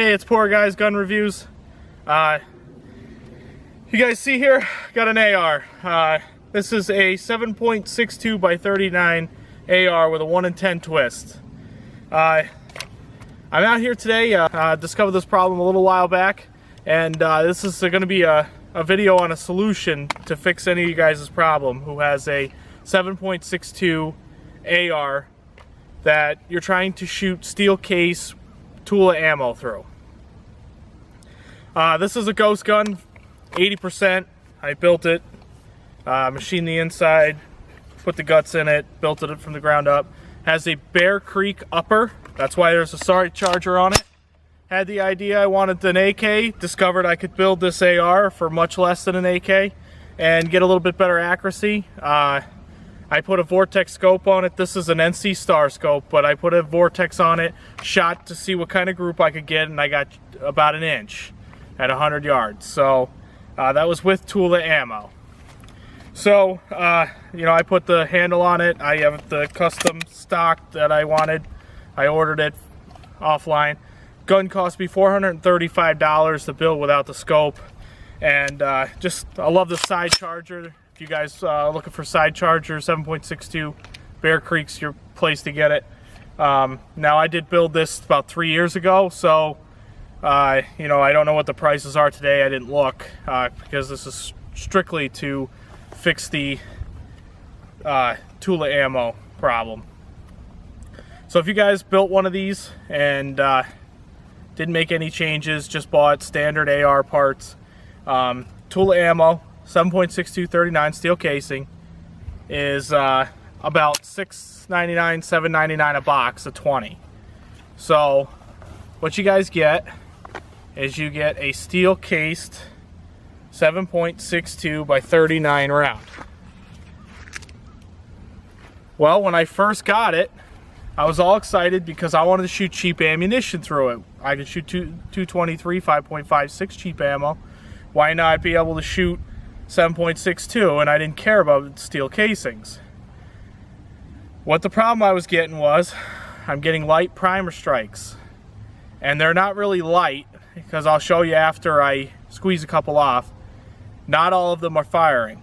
Hey, it's Poor Guys Gun Reviews. You guys see here, got an AR. This is a 7.62 by 39 AR with a 1 in 10 twist. I'm out here today, discovered this problem a little while back, and this is going to be a video on a solution to fix any of you guys' problem who has a 7.62 AR that you're trying to shoot steel case Tula ammo through. This is a ghost gun, 80%. I built it, machined the inside, put the guts in it, built it from the ground up. Has a Bear Creek upper, that's why there's a side charger on it. Had the idea I wanted an AK, discovered I could build this AR for much less than an AK and get a little bit better accuracy. I put a Vortex scope on it. This is an NC Star scope, but I put a Vortex on it, shot to see what kind of group I could get, and I got about an inch at 100 yards. So that was with Tula ammo. So, you know, I put the handle on it. I have the custom stock that I wanted. I ordered it offline. Gun cost me $435 to build without the scope. And I love the side charger. If you guys are looking for side charger, 7.62, Bear Creek's your place to get it. Now, I did build this about 3 years ago, so you know, I don't know what the prices are today. I didn't look because this is strictly to fix the Tula ammo problem. So if you guys built one of these and didn't make any changes, just bought standard AR parts, Tula ammo, 7.62 39 steel casing, is about $6.99, $7.99 a box of 20. So what you guys get is you get a steel cased 7.62 by 39 round. Well, when I first got it, I was all excited because I wanted to shoot cheap ammunition through it. I could shoot 223 5.56 cheap ammo. Why not be able to shoot 7.62? And I didn't care about steel casings. What the problem I was getting was I'm getting light primer strikes, and they're not really light because I'll show you after I squeeze a couple off. Not all of them are firing.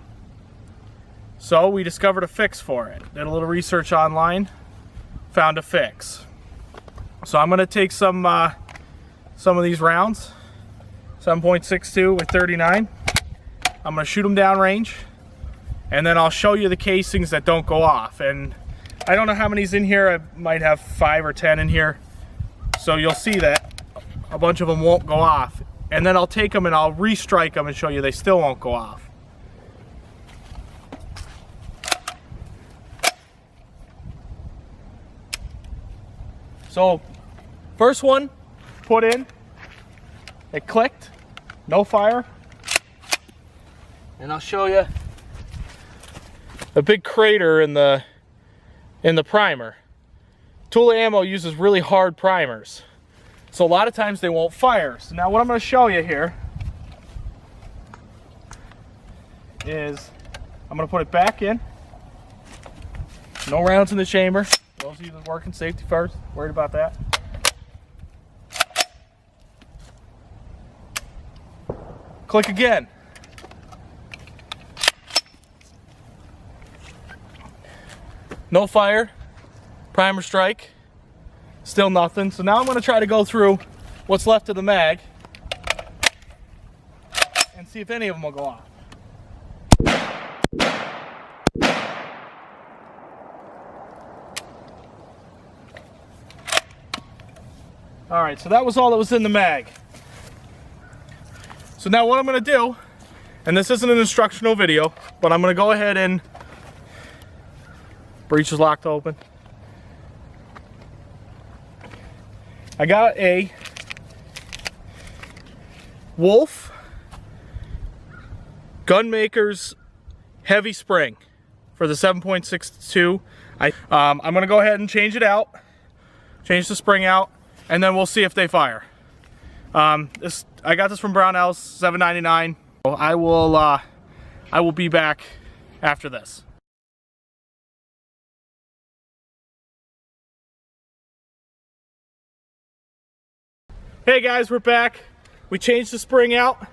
So we discovered a fix for it. Did a little research online, found a fix. So I'm going to take some of these rounds, 7.62 with 39. I'm going to shoot them down range, and then I'll show you the casings that don't go off. And I don't know how many's in here. I might have 5 or 10 in here. So you'll see that a bunch of them won't go off. And then I'll take them and I'll restrike them and show you they still won't go off. So, first one, put in, it clicked, no fire. And I'll show you a big crater in the primer. Tula ammo uses really hard primers, so a lot of times they won't fire. So now what I'm going to show you here is I'm going to put it back in. No rounds in the chamber. Those of you that work in safety first, worried about that. Click again. No fire, primer strike, still nothing. So now I'm going to try to go through what's left of the mag and see if any of them will go off. Alright, so that was all that was in the mag. So now what I'm going to do, and this isn't an instructional video, but I'm going to go ahead and breech is locked open. I got a Wolf Gunmaker's heavy spring for the 7.62. I'm going to go ahead and change it out, change the spring out, and then we'll see if they fire. I got this from Brownells, $7.99. I will be back after this. Hey guys, we're back. We changed the spring out.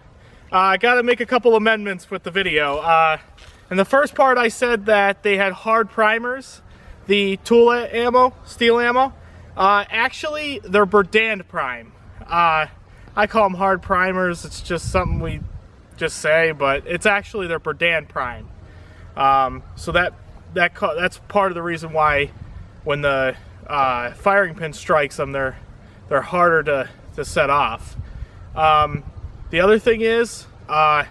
I gotta make a couple amendments with the video. In the first part I said that they had hard primers, the tool ammo, steel ammo. Actually, they're Berdan prime. I call them hard primers. It's just something we just say, but it's actually their Berdan prime. So that's part of the reason why when the firing pin strikes them, they're harder to set off. The other thing is, I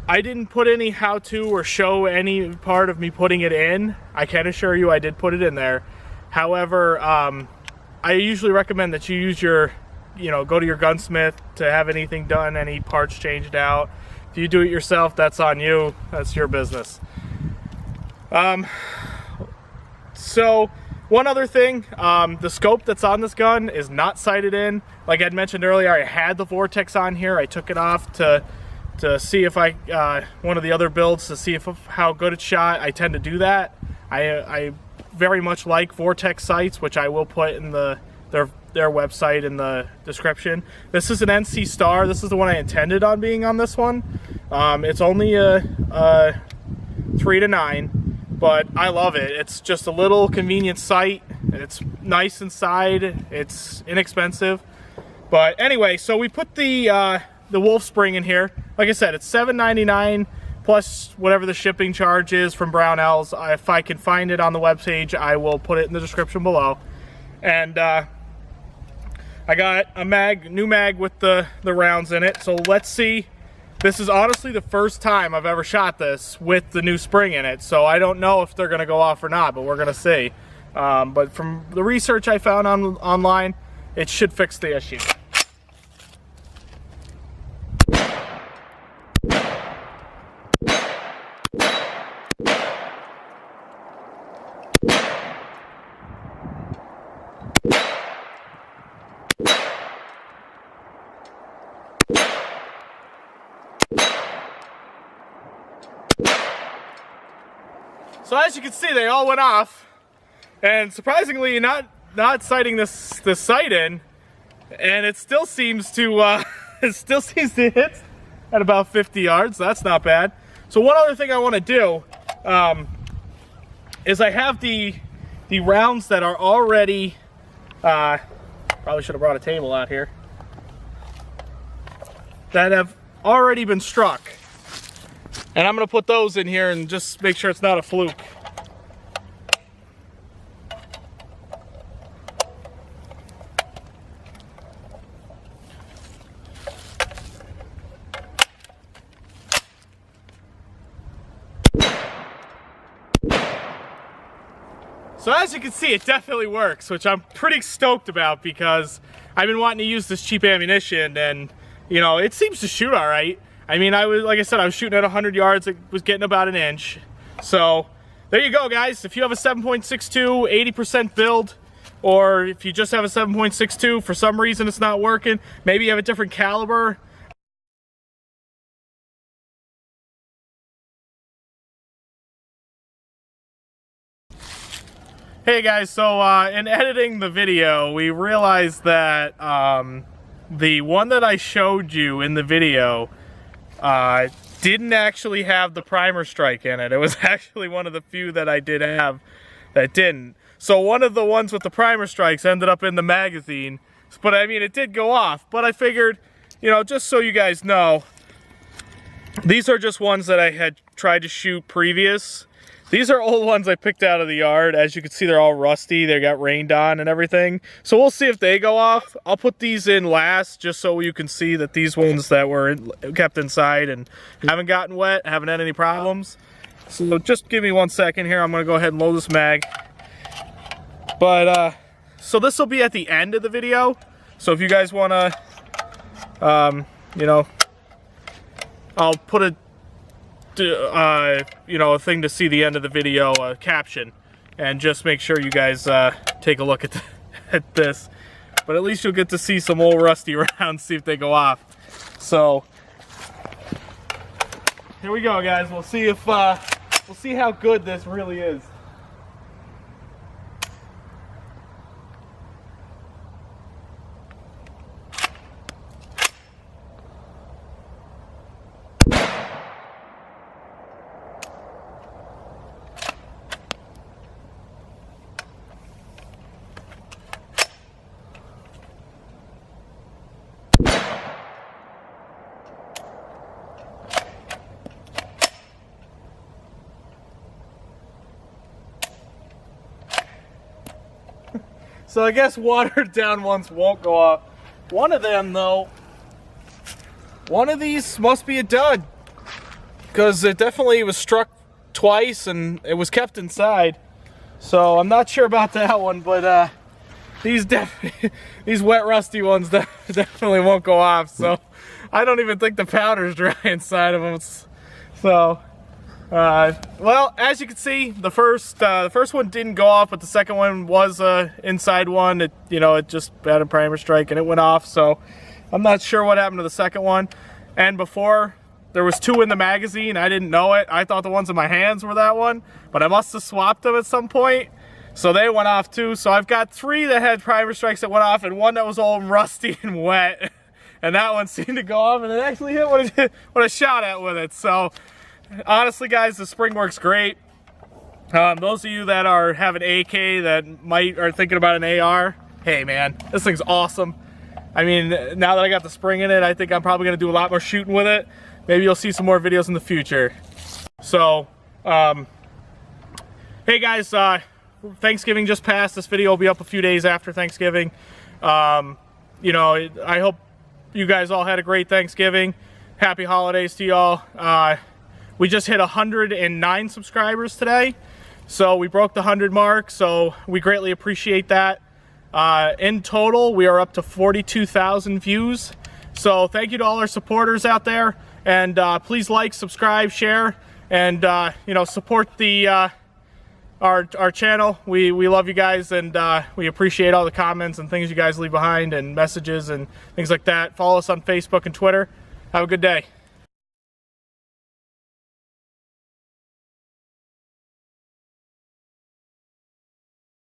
didn't put any how-to or show any part of me putting it in. I can assure you I did put it in there. However, I usually recommend that you use your, go to your gunsmith to have anything done, any parts changed out. If you do it yourself, that's on you. That's your business. So one other thing, the scope that's on this gun is not sighted in. Like I'd mentioned earlier, I had the Vortex on here. I took it off to see if one of the other builds to see how good it shot. I tend to do that. I very much like Vortex sights, which I will put in their website in the description. This is an NC Star. This is the one I intended on being on this one. It's only a 3-9. But I love it. It's just a little convenient sight. It's nice inside. It's inexpensive. But anyway, so we put the Wolf spring in here. Like I said, it's $7.99 plus whatever the shipping charge is from Brownells. If I can find it on the webpage, I will put it in the description below. And I got a new mag with the rounds in it. So let's see. This is honestly the first time I've ever shot this with the new spring in it, so I don't know if they're going to go off or not, but we're going to see. But from the research I found online, it should fix the issue. So as you can see, they all went off, and surprisingly, not sighting this sight in, and it still seems to hit at about 50 yards. That's not bad. So one other thing I want to do is I have the rounds that are already. Probably should have brought a table out here. That have already been struck. And I'm going to put those in here and just make sure it's not a fluke. So as you can see, it definitely works, which I'm pretty stoked about because I've been wanting to use this cheap ammunition, and it seems to shoot all right. I mean, like I said, I was shooting at 100 yards. It was getting about an inch. So there you go, guys. If you have a 7.62, 80% build, or if you just have a 7.62, for some reason it's not working, maybe you have a different caliber. Hey guys, so in editing the video, we realized that the one that I showed you in the video didn't actually have the primer strike in it. It was actually one of the few that I did have that didn't. So one of the ones with the primer strikes ended up in the magazine. But I mean, it did go off. But I figured, just so you guys know, these are just ones that I had tried to shoot previous. These are old ones I picked out of the yard. As you can see, they're all rusty. They got rained on and everything. So we'll see if they go off. I'll put these in last just so you can see that these ones that were kept inside and haven't gotten wet, haven't had any problems. So just give me 1 second here. I'm going to go ahead and load this mag. But, so this will be at the end of the video. So if you guys want to, I'll put a thing to see the end of the video, a caption, and just make sure you guys take a look at this. But at least you'll get to see some old rusty rounds, see if they go off. So here we go, guys. We'll see if we'll see how good this really is. So I guess watered down ones won't go off. One of them though, one of these must be a dud, because it definitely was struck twice and it was kept inside. So I'm not sure about that one, but these wet rusty ones definitely won't go off. So I don't even think the powder's dry inside of them. So well, as you can see, the first one didn't go off, but the second one was inside one. It, you know, it just had a primer strike and it went off. So I'm not sure what happened to the second one. And before, there was 2 in the magazine. I didn't know it. I thought the ones in my hands were that one, but I must have swapped them at some point. So they went off too. So I've got 3 that had primer strikes that went off and 1 that was old and rusty and wet. And that one seemed to go off and it actually hit what I shot at with it. So honestly, guys, the spring works great. Those of you that have an AK that are thinking about an AR, hey man, this thing's awesome. I mean, now that I got the spring in it, I think I'm probably gonna do a lot more shooting with it. Maybe you'll see some more videos in the future. So, hey guys, Thanksgiving just passed. This video will be up a few days after Thanksgiving. You know, I hope you guys all had a great Thanksgiving. Happy holidays to y'all. We just hit 109 subscribers today. So we broke the 100 mark, so we greatly appreciate that. In total, we are up to 42,000 views. So thank you to all our supporters out there. And please like, subscribe, share, and you know, support the our channel. We love you guys, and we appreciate all the comments and things you guys leave behind and messages and things like that. Follow us on Facebook and Twitter. Have a good day.